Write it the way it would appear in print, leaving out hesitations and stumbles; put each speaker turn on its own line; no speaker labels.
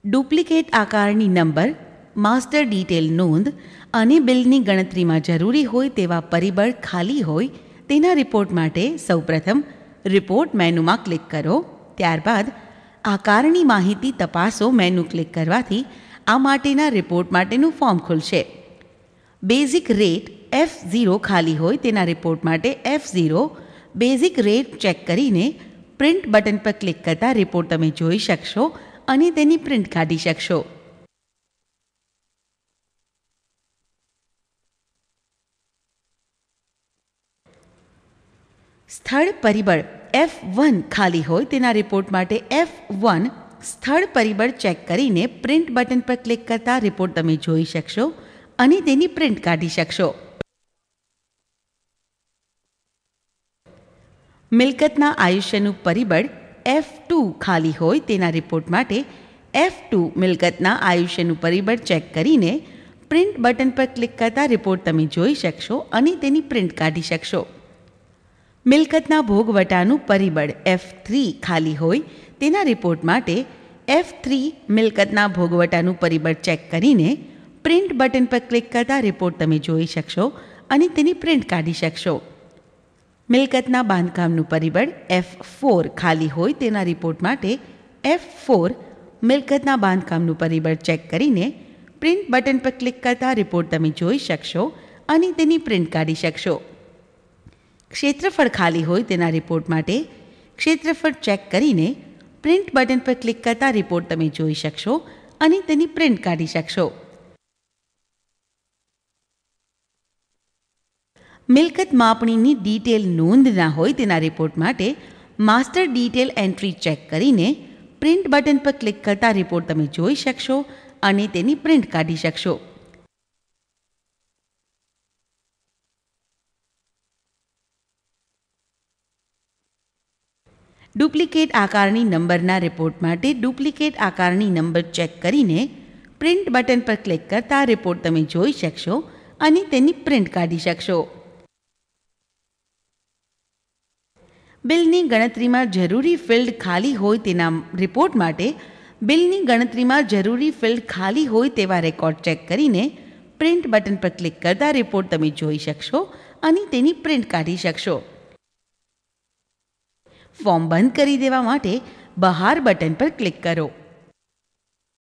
Duplicate આકારની number, master detail નોંધ અને બિલની ગણતરીમાં જરૂરી હોય તેવા પરિબળ ખાલી હોય તેના રિપોર્ટ માટે સૌપ્રથમ રિપોર્ટ મેનુમાં ક્લિક કરો. ત્યારબાદ આકારની માહિતી તપાસો મેનુ ક્લિક કરવાથી આ માટેના રિપોર્ટ માટેનું ફોર્મ ખુલશે. બેઝિક રેટ F0 ખાલી હોય તેના રિપોર્ટ માટે F0 બેઝિક રેટ ચેક કરીને પ્રિન્ટ બટન પર ક્લિક કરતાં રિપોર્ટ તમે જોઈ શકશો અને તેની પ્રિન્ટ કાઢી શકશો. સ્થળ પરિબળ F1 ખાલી હોય તેના રિપોર્ટ માટે F1 સ્થળ પરિબળ ચેક કરીને પ્રિન્ટ બટન પર ક્લિક કરતાં રિપોર્ટ તમે જોઈ શકશો અને તેની પ્રિન્ટ કાઢી શકશો. મિલકતના આયુષ્યનું પરિબળ F2 ખાલી હોય તેના રિપોર્ટ માટે F2 મિલકતના આયુષ્યનું પરિબળ ચેક કરીને પ્રિન્ટ બટન પર ક્લિક કરતાં રિપોર્ટ તમે જોઈ શકશો અને તેની પ્રિન્ટ કાઢી શકશો. મિલકતના ભોગવટાનું પરિબળ F3 ખાલી હોય તેના રિપોર્ટ માટે F3 મિલકતના ભોગવટાનું પરિબળ ચેક કરીને પ્રિન્ટ બટન પર ક્લિક કરતાં રિપોર્ટ તમે જોઈ શકશો અને તેની પ્રિન્ટ કાઢી શકશો. મિલકતના બાંધકામનું પરિબળ F4 ખાલી હોય તેના રિપોર્ટ માટે F4 મિલકતના બાંધકામનું પરિબળ ચેક કરીને પ્રિન્ટ બટન પર ક્લિક કરતાં રિપોર્ટ તમે જોઈ શકશો અને તેની પ્રિન્ટ કાઢી શકશો. ક્ષેત્રફળ ખાલી હોય તેના રિપોર્ટ માટે ક્ષેત્રફળ ચેક કરીને પ્રિન્ટ બટન પર ક્લિક કરતાં રિપોર્ટ તમે જોઈ શકશો અને તેની પ્રિન્ટ કાઢી શકશો. મિલકત માપણીની ડિટેલ નોંધ ના હોય તેના રિપોર્ટ માટે માસ્ટર ડિટેલ એન્ટ્રી ચેક કરીને પ્રિન્ટ બટન પર ક્લિક કરતાં રિપોર્ટ તમે જોઈ શકશો અને તેની પ્રિન્ટ કાઢી શકશો. ડુપ્લિકેટ આકારની નંબરના રિપોર્ટ માટે ડુપ્લિકેટ આકારની નંબર ચેક કરીને પ્રિન્ટ બટન પર ક્લિક કરતાં રિપોર્ટ તમે જોઈ શકશો અને તેની પ્રિન્ટ કાઢી શકશો. બિલની ગણતરીમાં જરૂરી ફિલ્ડ ખાલી હોય તેના રિપોર્ટ માટે બિલની ગણતરીમાં જરૂરી ફિલ્ડ ખાલી હોય તેવા રેકોર્ડ ચેક કરીને પ્રિન્ટ બટન પર ક્લિક કરતાં રિપોર્ટ તમે જોઈ શકશો અને તેની પ્રિન્ટ કાઢી શકશો. ફોર્મ બંધ કરી દેવા માટે બહાર બટન પર ક્લિક કરો.